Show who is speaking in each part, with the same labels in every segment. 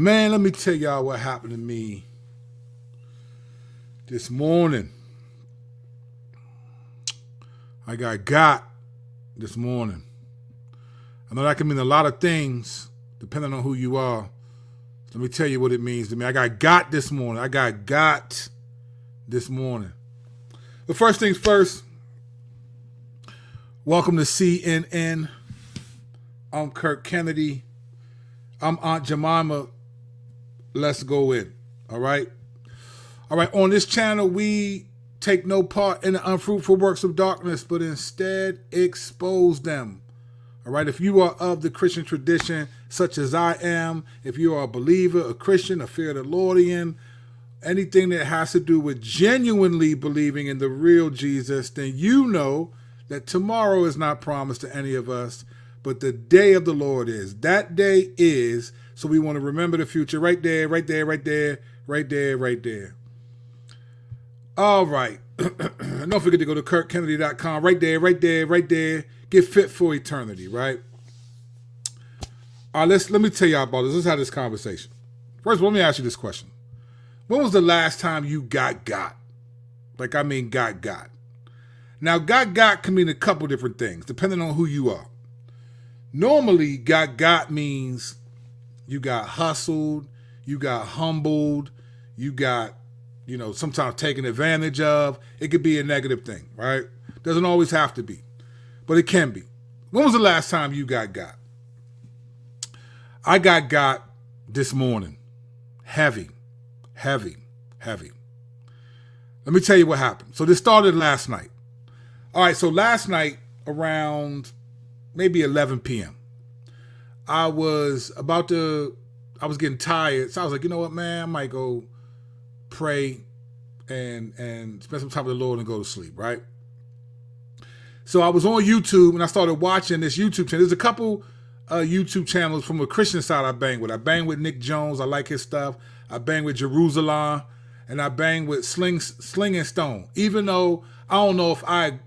Speaker 1: Man, let me tell y'all what happened to me this morning. I got this morning. I know that can mean a lot of things depending on who you are. Let me tell you what it means to me. I got this morning. I got this morning. But first things first, welcome to CNN. I'm Kirk Kennedy. I'm Aunt Jemima. Let's go in. All right. All right. On this channel, we take no part in the unfruitful works of darkness, but instead expose them. All right. If you are of the Christian tradition, such as I am, if you are a believer, a Christian, a fear of the Lordian, anything that has to do with genuinely believing in the real Jesus, then you know that tomorrow is not promised to any of us, but the day of the Lord is. That day is. So we want to remember the future right there, right there, right there, right there, right there. All right. Don't forget to go to KirkKennedy.com. Right there, right there, right there. Get fit for eternity, right? All right, let me tell y'all about this. Let's have this conversation. First of all, let me ask you this question. When was the last time you got? Like, I mean, got. Now, got can mean a couple different things, depending on who you are. Normally, got means you got hustled, you got humbled, you got, sometimes taken advantage of. It could be a negative thing, right? Doesn't always have to be, but it can be. When was the last time you got? I got this morning. Heavy. Let me tell you what happened. So this started last night. All right, so last night around maybe 11 p.m., I was getting tired. So I was like, you know what, man, I might go pray and spend some time with the Lord and go to sleep, right? So I was on YouTube and I started watching this YouTube channel. There's a couple YouTube channels from a Christian side I bang with. I bang with Nick Jones. I like his stuff. I bang with Jerusalem. And I bang with Sling and Stone. Even though I don't know if I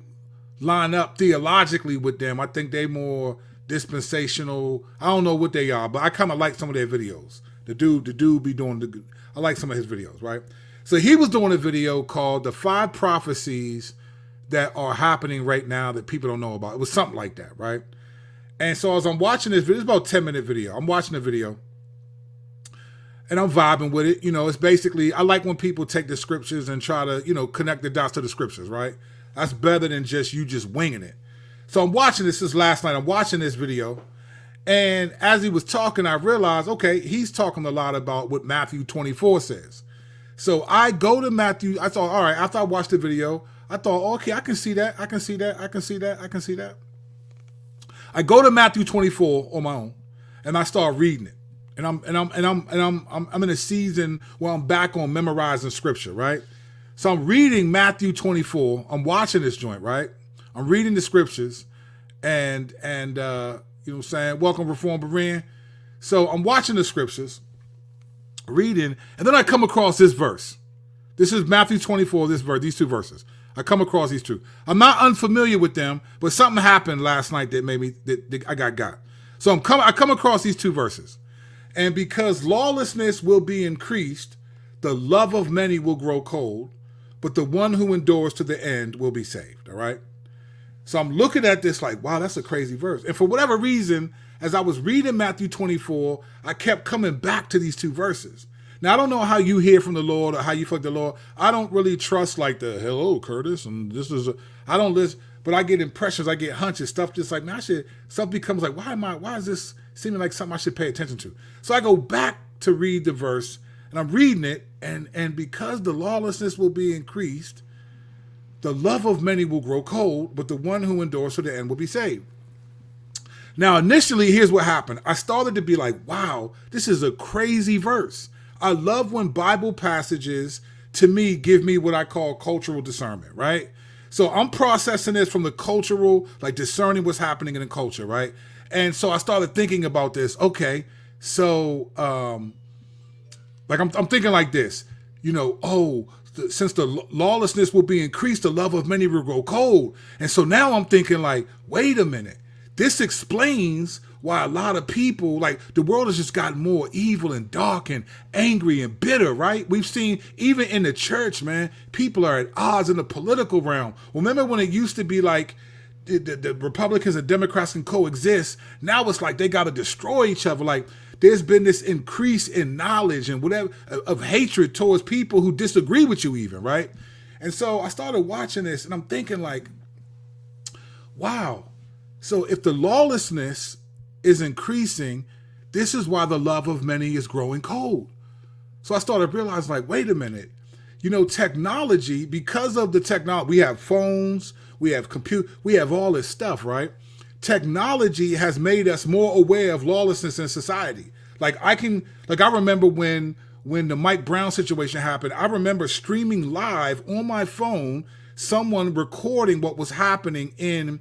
Speaker 1: line up theologically with them, I think they more dispensational. I don't know what they are, but I kind of like some of their videos. The dude be doing I like some of his videos, right? So he was doing a video called The 5 Prophecies That Are Happening Right Now That People Don't Know About. It was something like that, right? And so as I'm watching this video, it's about a 10-minute video. I'm watching the video and I'm vibing with it. It's basically, I like when people take the scriptures and try to, connect the dots to the scriptures, right? That's better than just winging it. So I'm watching this last night. I'm watching this video. And as he was talking, I realized, okay, he's talking a lot about what Matthew 24 says. So I go to Matthew. I thought, all right, after I watched the video, I thought, okay, I can see that. I can see that. I go to Matthew 24 on my own and I start reading it. And I'm in a season where I'm back on memorizing scripture, right? So I'm reading Matthew 24. I'm watching this joint, right? I'm reading the scriptures and saying, welcome Reform Berean. So I'm watching the scriptures, reading, and then I come across this verse. This is Matthew 24, these two verses. I come across these two. I'm not unfamiliar with them, but something happened last night that made me, that I got. So I come across these two verses. And because lawlessness will be increased, the love of many will grow cold, but the one who endures to the end will be saved, all right? So I'm looking at this like, wow, that's a crazy verse. And for whatever reason, as I was reading Matthew 24, I kept coming back to these two verses. Now, I don't know how you hear from the Lord or how you feel the Lord. I don't really trust like the, hello, Curtis, and I don't listen, but I get impressions, I get hunches, stuff just like, man, stuff becomes like, why is this seeming like something I should pay attention to? So I go back to read the verse, and I'm reading it, and because the lawlessness will be increased, the love of many will grow cold, but the one who endures to the end will be saved. Now, initially, here's what happened. I started to be like, wow, this is a crazy verse. I love when Bible passages, to me, give me what I call cultural discernment, right? So I'm processing this from the cultural, like discerning what's happening in the culture, right? And so I started thinking about this. Okay, so like I'm thinking like this, since the lawlessness will be increased, the love of many will grow cold. And so now I'm thinking like, wait a minute, this explains why a lot of people, like the world has just gotten more evil and dark and angry and bitter, right? We've seen even in the church, man, people are at odds in the political realm. Remember when it used to be like the Republicans and Democrats can coexist? Now it's like they got to destroy each other. Like there's been this increase in knowledge and whatever of hatred towards people who disagree with you even, right? And so I started watching this and I'm thinking like, wow. So if the lawlessness is increasing, this is why the love of many is growing cold. So I started realizing like, wait a minute, technology, because of the technology, we have phones, we have we have all this stuff, right? Technology has made us more aware of lawlessness in society. I remember when the Mike Brown situation happened, I remember streaming live on my phone, someone recording what was happening in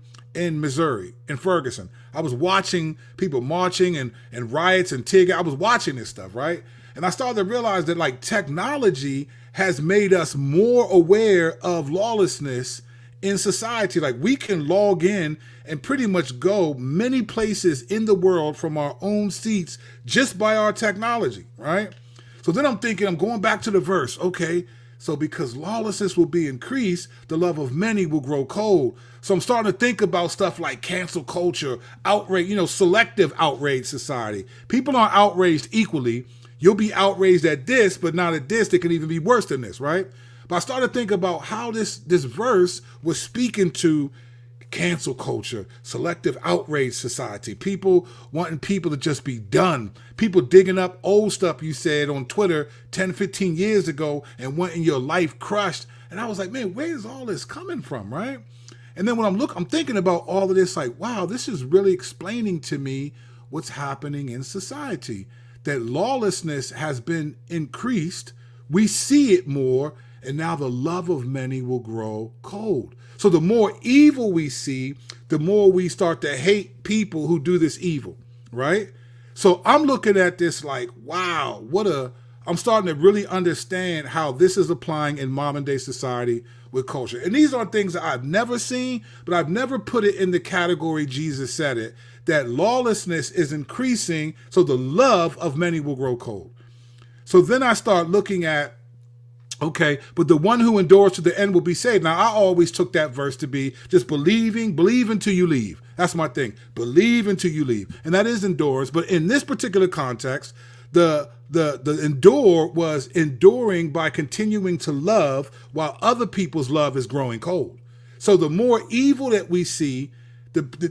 Speaker 1: Missouri, in Ferguson. I was watching people marching and riots and tear gas. I was watching this stuff, right? And I started to realize that like technology has made us more aware of lawlessness in society. Like we can log in and pretty much go many places in the world from our own seats just by our technology, right? So then I'm thinking, I'm going back to the verse. Okay, so because lawlessness will be increased, the love of many will grow cold. So I'm starting to think about stuff like cancel culture, outrage, selective outrage society. People aren't outraged equally. You'll be outraged at this, but not at this. It can even be worse than this, right? But I started to think about how this verse was speaking to cancel culture, selective outrage society, people wanting people to just be done, people digging up old stuff you said on Twitter 10, 15 years ago and wanting your life crushed. And I was like, man, where is all this coming from, right? And then when I'm thinking about all of this, like, wow, this is really explaining to me what's happening in society, that lawlessness has been increased. We see it more, and now the love of many will grow cold. So the more evil we see, the more we start to hate people who do this evil, right? So I'm looking at this like, wow, I'm starting to really understand how this is applying in modern day society with culture. And these are things that I've never seen, but I've never put it in the category Jesus said it, that lawlessness is increasing, so the love of many will grow cold. So then I start looking at, okay, but the one who endures to the end will be saved. Now, I always took that verse to be just believe until you leave. That's my thing. Believe until you leave. And that is endurance. But in this particular context, the endure was enduring by continuing to love while other people's love is growing cold. So the more evil that we see,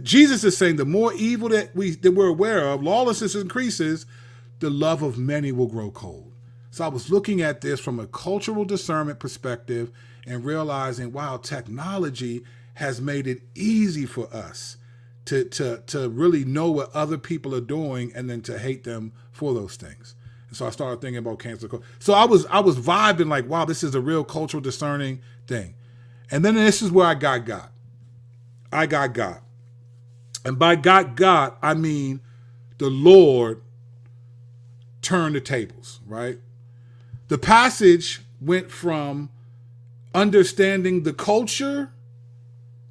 Speaker 1: Jesus is saying the more evil that we're aware of, lawlessness increases, the love of many will grow cold. So I was looking at this from a cultural discernment perspective and realizing, wow, technology has made it easy for us to really know what other people are doing and then to hate them for those things. And so I started thinking about cancel culture. So I was vibing like, wow, this is a real cultural discerning thing. And then this is where I got God. I got God. And by God, I mean the Lord turned the tables, right? The passage went from understanding the culture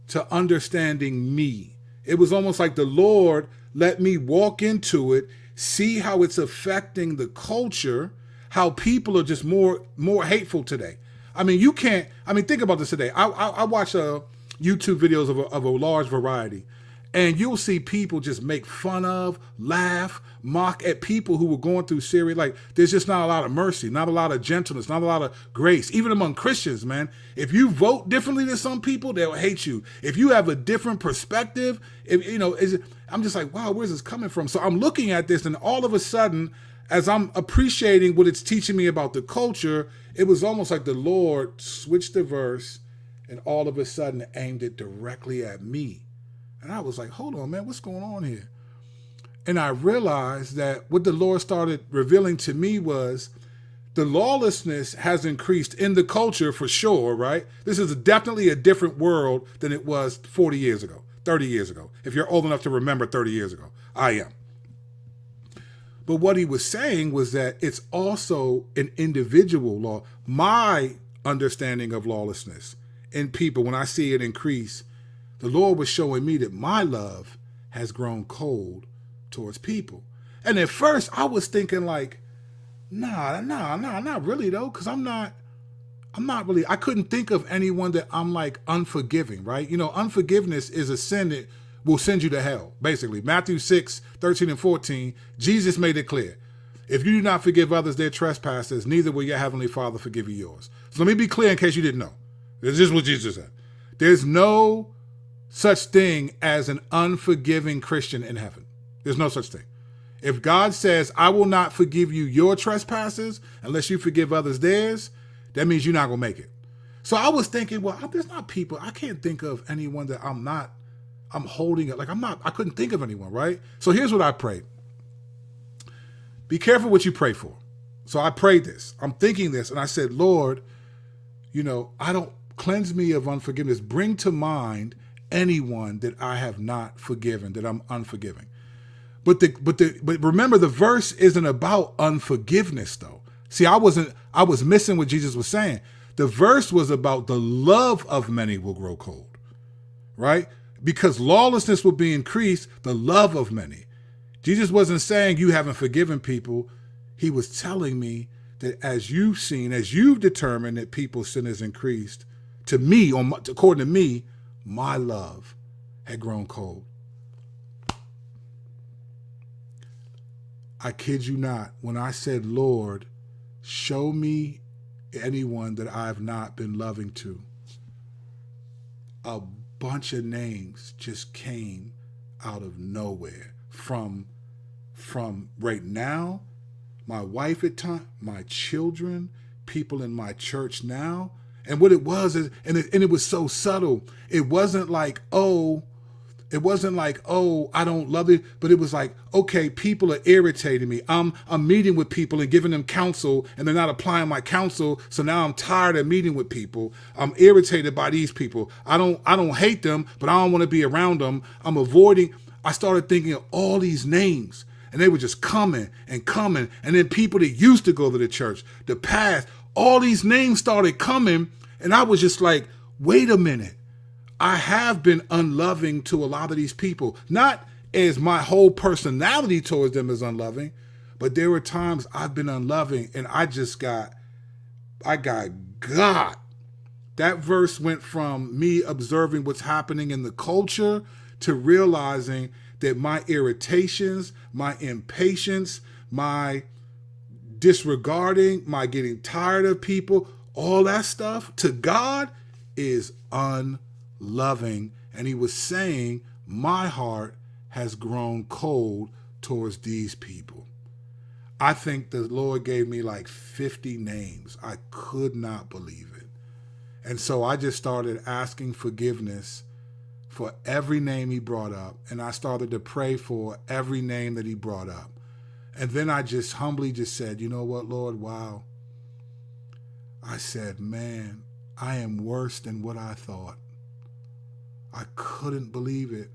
Speaker 1: to understanding me. It was almost like the Lord let me walk into it, see how it's affecting the culture, how people are just more hateful today. Think about this today. I watch YouTube videos of a large variety. And you'll see people just make fun of, laugh, mock at people who were going through serious, like there's just not a lot of mercy, not a lot of gentleness, not a lot of grace, even among Christians, man. If you vote differently than some people, they'll hate you. If you have a different perspective, I'm just like, wow, where's this coming from? So I'm looking at this and all of a sudden, as I'm appreciating what it's teaching me about the culture, it was almost like the Lord switched the verse and all of a sudden aimed it directly at me. And I was like, hold on, man, what's going on here? And I realized that what the Lord started revealing to me was the lawlessness has increased in the culture for sure, right? This is definitely a different world than it was 40 years ago, 30 years ago. If you're old enough to remember 30 years ago, I am. But what he was saying was that it's also an individual law. My understanding of lawlessness in people, when I see it increase, the Lord was showing me that my love has grown cold towards people. And at first I was thinking like, nah, not really though, because I'm not really, I couldn't think of anyone that I'm like unforgiving, right? You know, unforgiveness is a sin that will send you to hell, basically. Matthew 6:13-14, Jesus made it clear. If you do not forgive others their trespasses, neither will your heavenly Father forgive you yours. So let me be clear in case you didn't know. This is what Jesus said. There's no such thing as an unforgiving Christian in heaven. There's no such thing. If God says, I will not forgive you your trespasses unless you forgive others theirs, that means you're not going to make it. So I was thinking, well, there's not people, I can't think of anyone that I'm holding it. Like I couldn't think of anyone, right? So here's what I prayed. Be careful what you pray for. So I prayed this. I'm thinking this, and I said, Lord, I don't cleanse me of unforgiveness. Bring to mind anyone that I have not forgiven, that I'm unforgiving. But remember, the verse isn't about unforgiveness, though. See, I was missing what Jesus was saying. The verse was about the love of many will grow cold, right? Because lawlessness will be increased, the love of many. Jesus wasn't saying you haven't forgiven people. He was telling me that as you've determined that people's sin has increased, according to me, my love had grown cold. I kid you not, when I said, Lord, show me anyone that I have not been loving to, a bunch of names just came out of nowhere from right now, my wife at time, my children, people in my church now. And what it was is, and it was so subtle. It wasn't like, oh, I don't love it, but it was like, okay, people are irritating me. I'm meeting with people and giving them counsel, and they're not applying my counsel. So now I'm tired of meeting with people. I'm irritated by these people. I don't hate them, but I don't want to be around them. I'm avoiding. I started thinking of all these names, and they were just coming and coming. And then people that used to go to the church, the past, all these names started coming, and I was just like, wait a minute. I have been unloving to a lot of these people, not as my whole personality towards them is unloving, but there were times I've been unloving and I got God. That verse went from me observing what's happening in the culture to realizing that my irritations, my impatience, my disregarding, my getting tired of people, all that stuff to God is unloving. And he was saying, my heart has grown cold towards these people. I think the Lord gave me like 50 names. I could not believe it. And so I just started asking forgiveness for every name he brought up. And I started to pray for every name that he brought up. And then I just humbly just said, you know what, Lord, wow. I said, man, I am worse than what I thought. I couldn't believe it.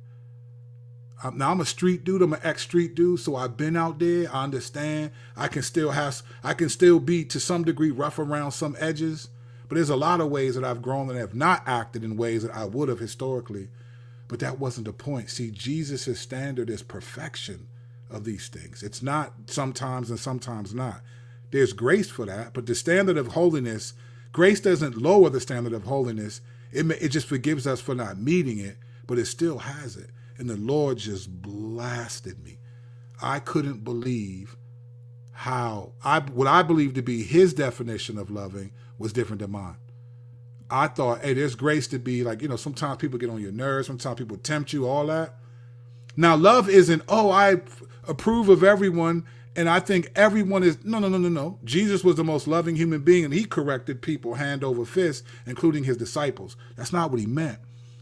Speaker 1: Now I'm a street dude. I'm an ex-street dude, so I've been out there. I understand. I can still be to some degree rough around some edges, but there's a lot of ways that I've grown and have not acted in ways that I would have historically. But that wasn't the point. See, Jesus' standard is perfection of these things. It's not sometimes and sometimes not. There's grace for that, but the standard of holiness, grace doesn't lower the standard of holiness. It just forgives us for not meeting it, but it still has it. And the Lord just blasted me. I couldn't believe how what I believed to be his definition of loving was different than mine. I thought, hey, there's grace to be like, sometimes people get on your nerves, sometimes people tempt you, all that. Now, love isn't, I approve of everyone and I think everyone is, no. Jesus was the most loving human being and he corrected people hand over fist, including his disciples. That's not what he meant.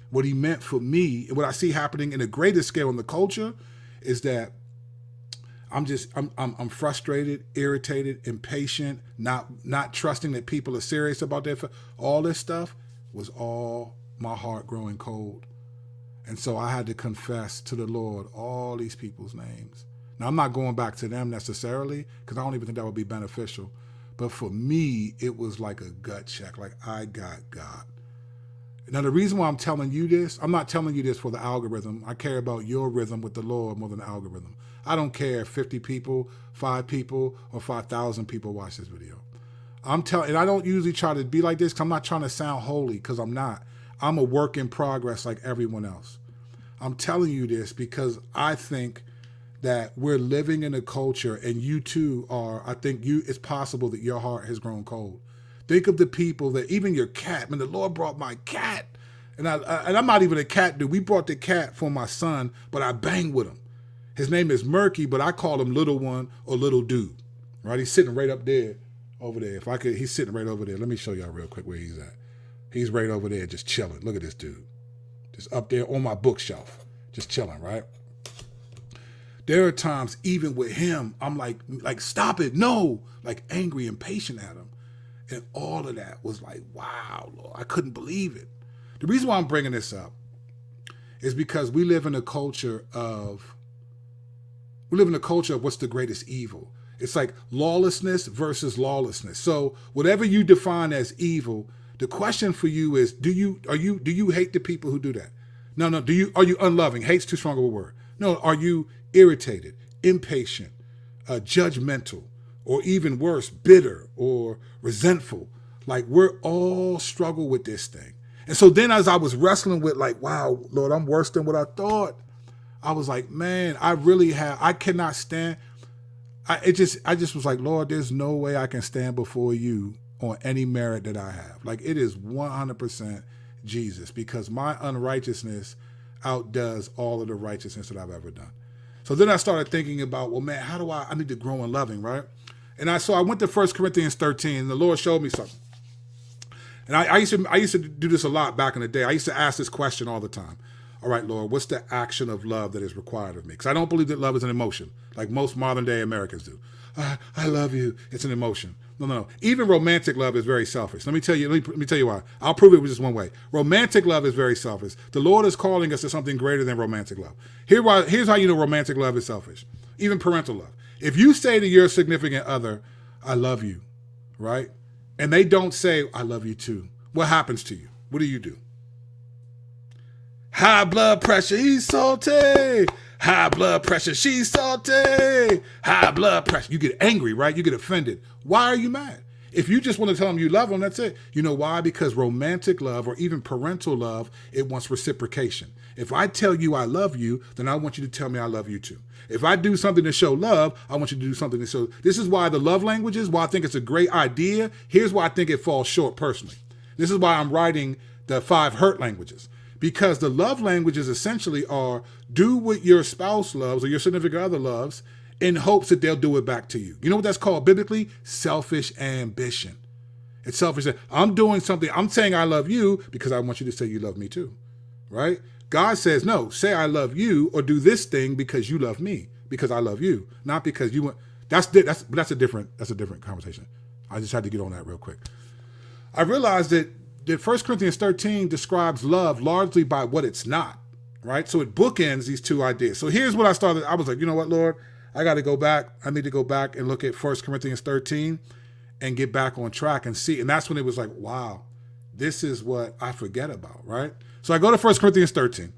Speaker 1: What he meant for me, what I see happening in a greater scale in the culture is that I'm frustrated, irritated, impatient, not trusting that people are serious about their, all this stuff was all my heart growing cold. And so I had to confess to the Lord all these people's names. Now, I'm not going back to them necessarily because I don't even think that would be beneficial. But for me, it was like a gut check, like I got God. Now, the reason why I'm telling you this, I'm not telling you this for the algorithm. I care about your rhythm with the Lord more than the algorithm. I don't care if 50 people, 5 people, or 5,000 people watch this video. And I don't usually try to be like this because I'm not trying to sound holy, because I'm not. I'm a work in progress like everyone else. I'm telling you this because I think that we're living in a culture, and you too are. I think it's possible that your heart has grown cold. Think of the people that, even your cat, when the Lord brought my cat, and I'm not even a cat dude. We brought the cat for my son, but I bang with him. His name is Murky, but I call him Little One or Little Dude, right? He's sitting right up there, over there. He's sitting right over there. Let me show y'all real quick where he's at. He's right over there just chilling. Look at this dude. Just up there on my bookshelf, just chilling, right? There are times, even with him, I'm like, stop it, no, like angry, impatient at him. And all of that was like, wow, Lord, I couldn't believe it. The reason why I'm bringing this up is because we live in a culture of what's the greatest evil. It's like lawlessness versus lawlessness. So whatever you define as evil, the question for you is, do you hate the people who do that? No. Are you unloving? Hate's too strong of a word. No, are you irritated, impatient, judgmental, or even worse, bitter or resentful? Like, we're all struggle with this thing. And so then as I was wrestling with, like, wow, Lord, I'm worse than what I thought, I was like, man, I cannot stand. I just was like, Lord, there's no way I can stand before you on any merit that I have. Like, it is 100% Jesus, because my unrighteousness outdoes all of the righteousness that I've ever done. So then I started thinking about, well, man, how do I need to grow in loving, right? And I went to 1 Corinthians 13, and the Lord showed me something. And I used to do this a lot back in the day. I used to ask this question all the time. All right, Lord, what's the action of love that is required of me? Because I don't believe that love is an emotion, like most modern day Americans do. I love you. It's an emotion. No. Even romantic love is very selfish. Let me tell you why. I'll prove it with just one way. Romantic love is very selfish. The Lord is calling us to something greater than romantic love. Here's how you know romantic love is selfish. Even parental love. If you say to your significant other, I love you, right? And they don't say, I love you too, what happens to you? What do? High blood pressure, he's salty. High blood pressure, she's salty. High blood pressure. You get angry, right? You get offended. Why are you mad? If you just want to tell them you love them, that's it. You know why? Because romantic love, or even parental love, it wants reciprocation. If I tell you I love you, then I want you to tell me I love you too. If I do something to show love, I want you to do something to show. This is why the love languages, why I think it's a great idea. Here's why I think it falls short personally. This is why I'm writing the 5 hurt languages. Because the love languages essentially are do what your spouse loves or your significant other loves in hopes that they'll do it back to you. You know what that's called biblically? Selfish ambition. It's selfish. I'm doing something. I'm saying I love you because I want you to say you love me too, right? God says, no, say I love you or do this thing because you love me, because I love you, not because you want. That's a different conversation. I just had to get on that real quick. I realized that 1 Corinthians 13 describes love largely by what it's not, right? So it bookends these two ideas. So here's what I started. I was like, you know what, Lord? I got to go back. I need to go back and look at 1 Corinthians 13 and get back on track and see. And that's when it was like, wow, this is what I forget about, right? So I go to 1 Corinthians 13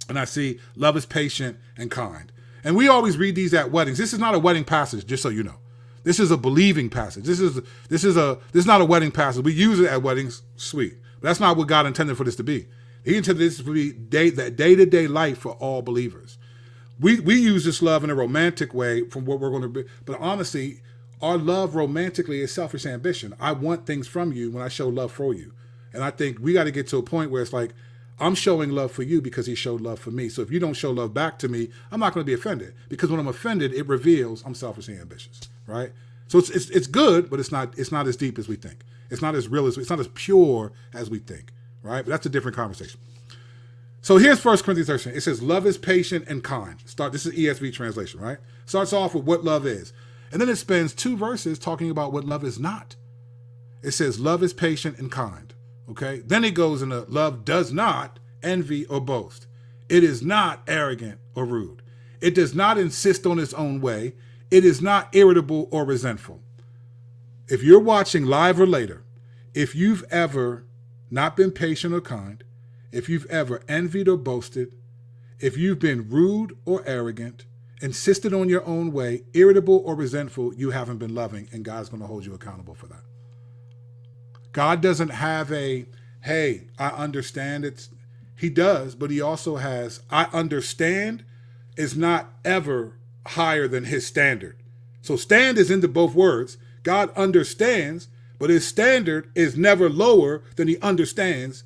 Speaker 1: and I see love is patient and kind. And we always read these at weddings. This is not a wedding passage, just so you know. This is a believing passage. This is not a wedding passage. We use it at weddings, sweet. But that's not what God intended for this to be. He intended this to be that day-to-day life for all believers. We use this love in a romantic way from what we're going to be. But honestly, our love romantically is selfish ambition. I want things from you when I show love for you. And I think we got to get to a point where it's like, I'm showing love for you because he showed love for me. So if you don't show love back to me, I'm not going to be offended. Because when I'm offended, it reveals I'm selfishly ambitious, right? So it's good, but it's not as deep as we think. It's not as real it's not as pure as we think, right? But that's a different conversation. So here's 1 Corinthians 13. It says, love is patient and kind. This is ESV translation, right? Starts off with what love is. And then it spends 2 verses talking about what love is not. It says, love is patient and kind. Okay. Then it goes into love does not envy or boast. It is not arrogant or rude. It does not insist on its own way. It is not irritable or resentful. If you're watching live or later, if you've ever not been patient or kind, if you've ever envied or boasted, if you've been rude or arrogant, insisted on your own way, irritable or resentful, you haven't been loving, and God's going to hold you accountable for that. God doesn't have a, hey, I understand it. He does, but he also has, I understand is not ever higher than his standard. So stand is into both words. God understands, but his standard is never lower than he understands.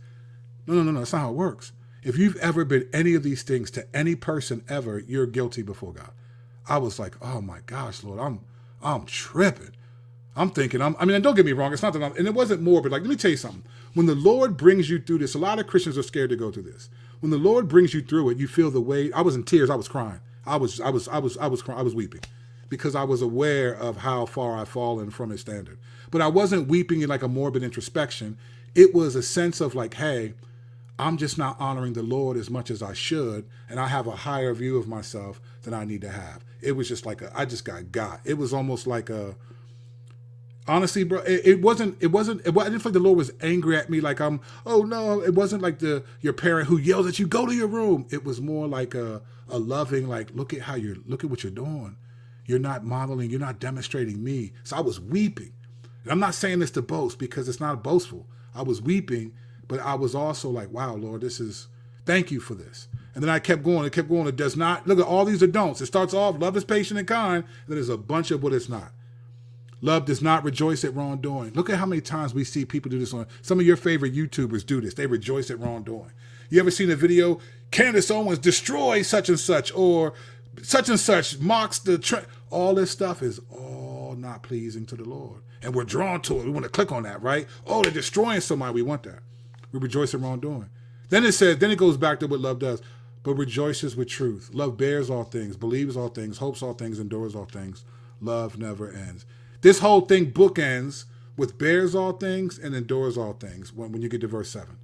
Speaker 1: No. That's not how it works. If you've ever been any of these things to any person ever, you're guilty before God. I was like, oh my gosh, Lord, I'm tripping. I'm thinking, I mean, don't get me wrong. It's not that and it wasn't morbid. Like, let me tell you something. When the Lord brings you through this, a lot of Christians are scared to go through this. When the Lord brings you through it, you feel the weight. I was in tears. I was crying. I was weeping because I was aware of how far I've fallen from his standard. But I wasn't weeping in like a morbid introspection. It was a sense of like, hey, I'm just not honoring the Lord as much as I should, and I have a higher view of myself than I need to have. It was just like I just got. It was almost like honestly, bro, I didn't feel like the Lord was angry at me like oh no, it wasn't like your parent who yells at you, go to your room. It was more like a loving, like, look at what you're doing. You're not modeling, you're not demonstrating me. So I was weeping. And I'm not saying this to boast because it's not boastful. I was weeping, but I was also like, wow, Lord, thank you for this. And then I kept going. It does not, look at all these are don'ts. It starts off, love is patient and kind. Then there's a bunch of what it's not. Love does not rejoice at wrongdoing. Look at how many times we see people do this on, some of your favorite YouTubers do this. They rejoice at wrongdoing. You ever seen a video, Candace Owens destroys such and such, or such and such mocks the trend. All this stuff is all not pleasing to the Lord. And we're drawn to it. We want to click on that, right? Oh, they're destroying somebody. We want that. We rejoice at wrongdoing. Then it goes back to what love does. But rejoices with truth. Love bears all things, believes all things, hopes all things, endures all things. Love never ends. This whole thing bookends with bears all things and endures all things when you get to verse 7.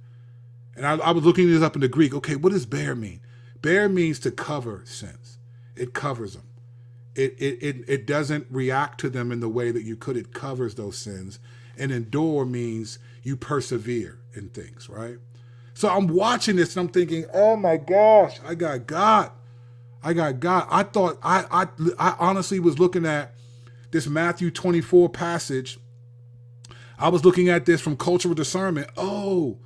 Speaker 1: And I was looking this up in the Greek. Okay, what does bear mean? Bear means to cover sins. It covers them. It doesn't react to them in the way that you could. It covers those sins. And endure means you persevere in things, right? So I'm watching this and I'm thinking, oh my gosh, I got God. I thought, I honestly was looking at this Matthew 24 passage. I was looking at this from cultural discernment. Oh,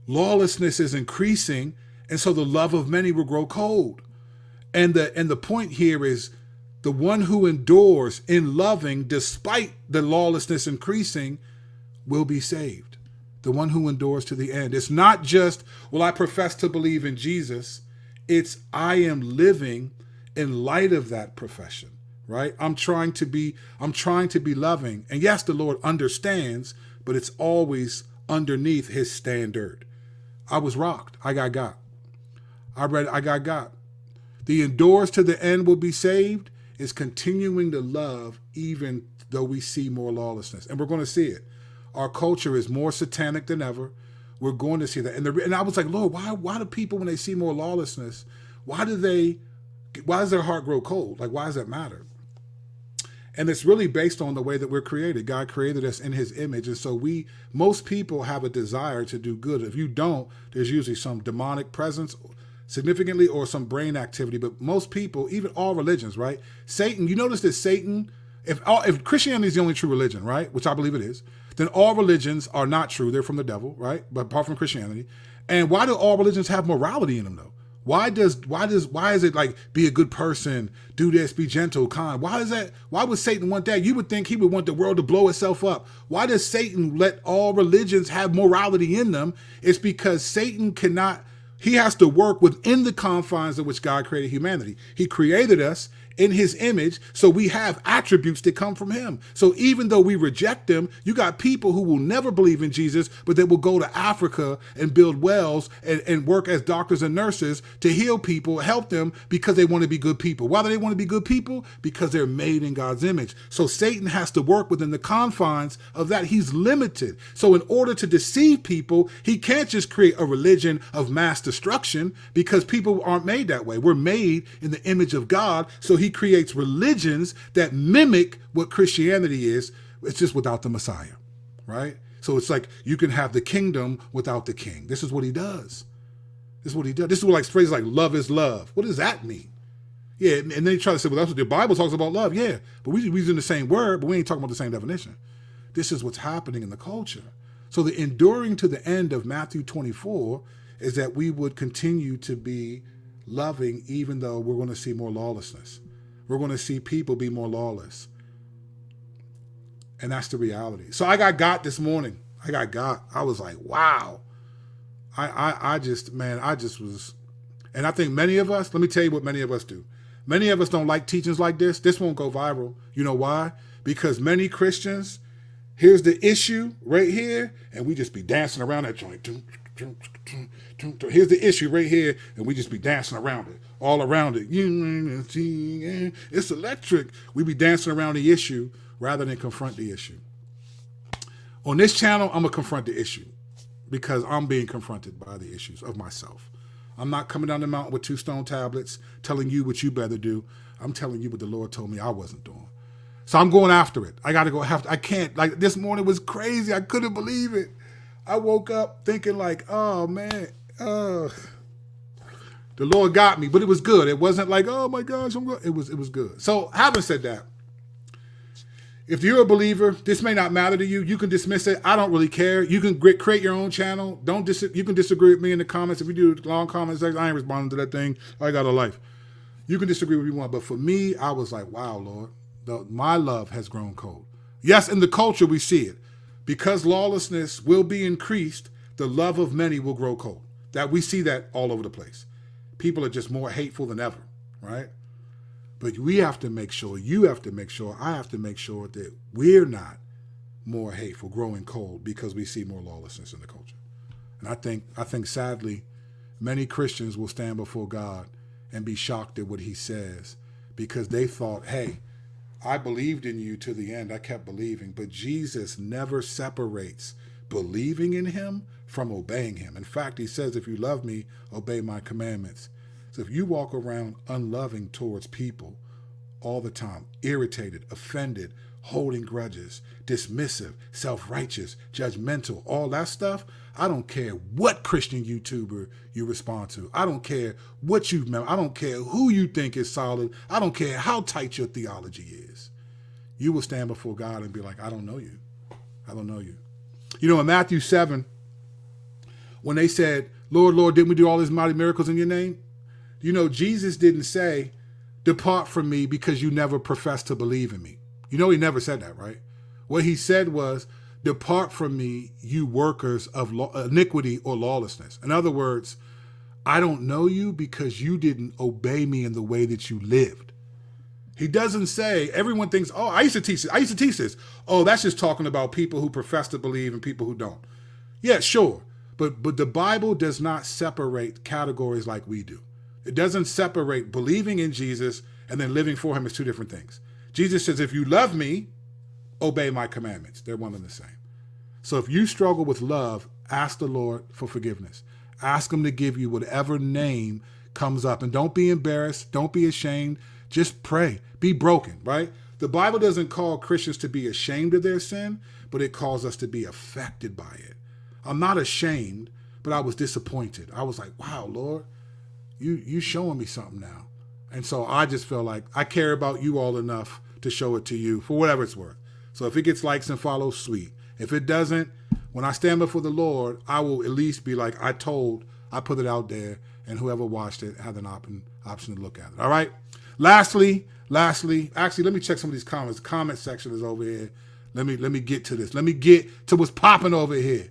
Speaker 1: lawlessness is increasing, and so the love of many will grow cold. And the point here is the one who endures in loving despite the lawlessness increasing will be saved. The one who endures to the end. It's not just, well, I profess to believe in Jesus. It's I am living in light of that profession, right? I'm trying to be loving. And yes, the Lord understands, but it's always underneath his standard. I was rocked. I got God. I got God. The endures to the end will be saved is continuing to love even though we see more lawlessness. And we're going to see it. Our culture is more satanic than ever. We're going to see that. And I was like, Lord, why do people, when they see more lawlessness, why does their heart grow cold? Like, why does that matter? And it's really based on the way that we're created. God created us in his image. And so most people have a desire to do good. If you don't, there's usually some demonic presence significantly or some brain activity. But most people, even all religions, right? Satan, you notice that Satan, if Christianity is the only true religion, right? Which I believe it is, then all religions are not true. They're from the devil, right? But apart from Christianity. And why do all religions have morality in them though? Why is it like, be a good person, do this, be gentle, kind? Why would Satan want that? You would think he would want the world to blow itself up. Why does Satan let all religions have morality in them? It's because Satan he has to work within the confines of which God created humanity. He created us in his image, so we have attributes that come from him. So even though we reject him, you got people who will never believe in Jesus, but they will go to Africa and build wells and work as doctors and nurses to heal people, help them because they want to be good people. Why do they want to be good people? Because they're made in God's image. So Satan has to work within the confines of that. He's limited. So in order to deceive people, he can't just create a religion of mass destruction because people aren't made that way. We're made in the image of God. So he creates religions that mimic what Christianity is. It's just without the Messiah, right? So it's like you can have the kingdom without the king. This is what he does. This is what he does. This is what like phrases like love is love. What does that mean? Yeah, and then you try to say, well, that's what the Bible talks about love. Yeah, but we're using the same word, but we ain't talking about the same definition. This is what's happening in the culture. So the enduring to the end of Matthew 24 is that we would continue to be loving even though we're going to see more lawlessness. We're going to see people be more lawless. And that's the reality. So I got this morning. I was like, wow. I just was, and I think many of us, let me tell you what many of us do. Many of us don't like teachings like this. This won't go viral. You know why? Because many Christians, here's the issue right here, and we just be dancing around that joint. Here's the issue right here, and we just be dancing around it, all around it. It's electric. We be dancing around the issue rather than confront the issue. On this channel, I'm going to confront the issue because I'm being confronted by the issues of myself. I'm not coming down the mountain with 2 stone tablets telling you what you better do. I'm telling you what the Lord told me I wasn't doing. So I'm going after it. I got to go after. I can't. Like this morning was crazy. I couldn't believe it. I woke up thinking like, oh man, the Lord got me, but it was good. It wasn't like, oh my gosh, I'm good. It was good. So having said that, if you're a believer, this may not matter to you. You can dismiss it. I don't really care. You can create your own channel. You can disagree with me in the comments. If you do long comment section, I ain't responding to that thing. I got a life. You can disagree with me want, but for me, I was like, wow, Lord, my love has grown cold. Yes, in the culture we see it. Because lawlessness will be increased, the love of many will grow cold. That we see that all over the place. People are just more hateful than ever, right? But we have to make sure, you have to make sure, I have to make sure that we're not more hateful, growing cold, because we see more lawlessness in the culture. And I think sadly, many Christians will stand before God and be shocked at what he says because they thought, hey, I believed in you to the end. I kept believing. But Jesus never separates believing in him from obeying him. In fact, he says, if you love me, obey my commandments. So if you walk around unloving towards people all the time, irritated, offended, holding grudges, dismissive, self-righteous, judgmental, all that stuff, I don't care what Christian YouTuber you respond to. I don't care what you remember. I don't care who you think is solid. I don't care how tight your theology is. You will stand before God and be like, I don't know you. I don't know you. You know, in Matthew 7, when they said, Lord, Lord, didn't we do all these mighty miracles in your name? You know, Jesus didn't say, depart from me because you never professed to believe in me. You know, he never said that, right? What he said was, depart from me, you workers of iniquity or lawlessness. In other words, I don't know you because you didn't obey me in the way that you lived. He doesn't say, everyone thinks, oh, I used to teach this. Oh, that's just talking about people who profess to believe and people who don't. Yeah, sure. But the Bible does not separate categories like we do. It doesn't separate believing in Jesus and then living for him as 2 different things. Jesus says, if you love me, obey my commandments. They're one and the same. So if you struggle with love, ask the Lord for forgiveness. Ask him to give you whatever name comes up. And don't be embarrassed. Don't be ashamed. Just pray. Be broken, right? The Bible doesn't call Christians to be ashamed of their sin, but it calls us to be affected by it. I'm not ashamed, but I was disappointed. I was like, wow, Lord, you showing me something now. And so I just feel like I care about you all enough to show it to you for whatever it's worth. So if it gets likes and follows, sweet. If it doesn't, when I stand before the Lord, I will at least be like, I put it out there, and whoever watched it had an option to look at it. All right? Lastly, actually, let me check some of these comments. The comment section is over here. Let me get to this. Let me get to what's popping over here.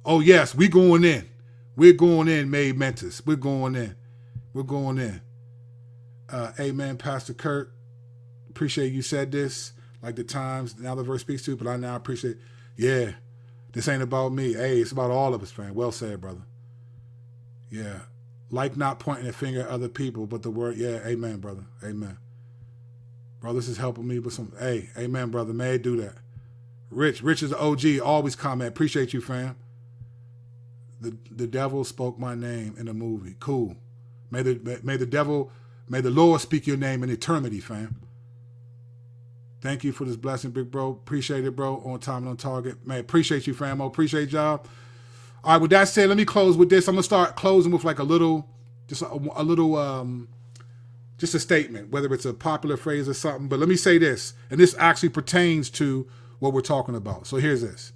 Speaker 1: Oh, yes, we going in. We're going in, Made Mentors. We're going in. We're going in. Amen, Pastor Kurt. Appreciate you said this. Like the times now the verse speaks to, but I now appreciate, yeah, this ain't about me. Hey, it's about all of us, man. Well said, brother. Yeah. Like not pointing a finger at other people, but the word, yeah, amen, brother. Amen. Bro, this is helping me with some, hey, amen, brother. May I do that. Rich is an OG, always comment. Appreciate you, fam. The devil spoke my name in a movie. Cool. May the Lord speak your name in eternity, fam. Thank you for this blessing, big bro. Appreciate it, bro. On time and on target. Man, appreciate you, famo. Appreciate y'all. All right, with that said, let me close with this. I'm going to start closing with like a little, just a little, just a statement, whether it's a popular phrase or something. But let me say this, and this actually pertains to what we're talking about. So here's this.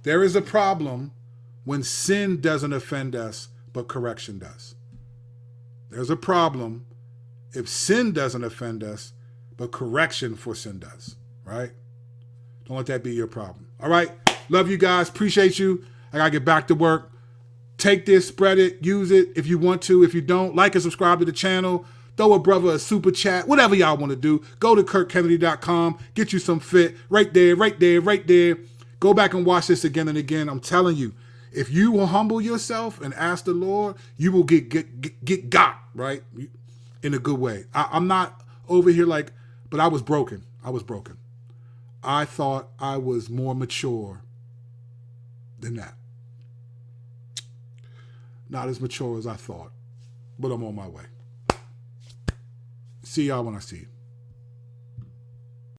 Speaker 1: There is a problem when sin doesn't offend us, but correction does. There's a problem if sin doesn't offend us, but correction for sin does, right? Don't let that be your problem. All right? Love you guys. Appreciate you. I got to get back to work. Take this, spread it, use it if you want to. If you don't, like and subscribe to the channel. Throw a brother a super chat, whatever y'all want to do. Go to KirkKennedy.com. Get you some fit right there, right there, right there. Go back and watch this again and again. I'm telling you, if you will humble yourself and ask the Lord, you will get got, right? In a good way. I'm not over here like, but I was broken. I was broken. I thought I was more mature than that. Not as mature as I thought, but I'm on my way. See y'all when I see you.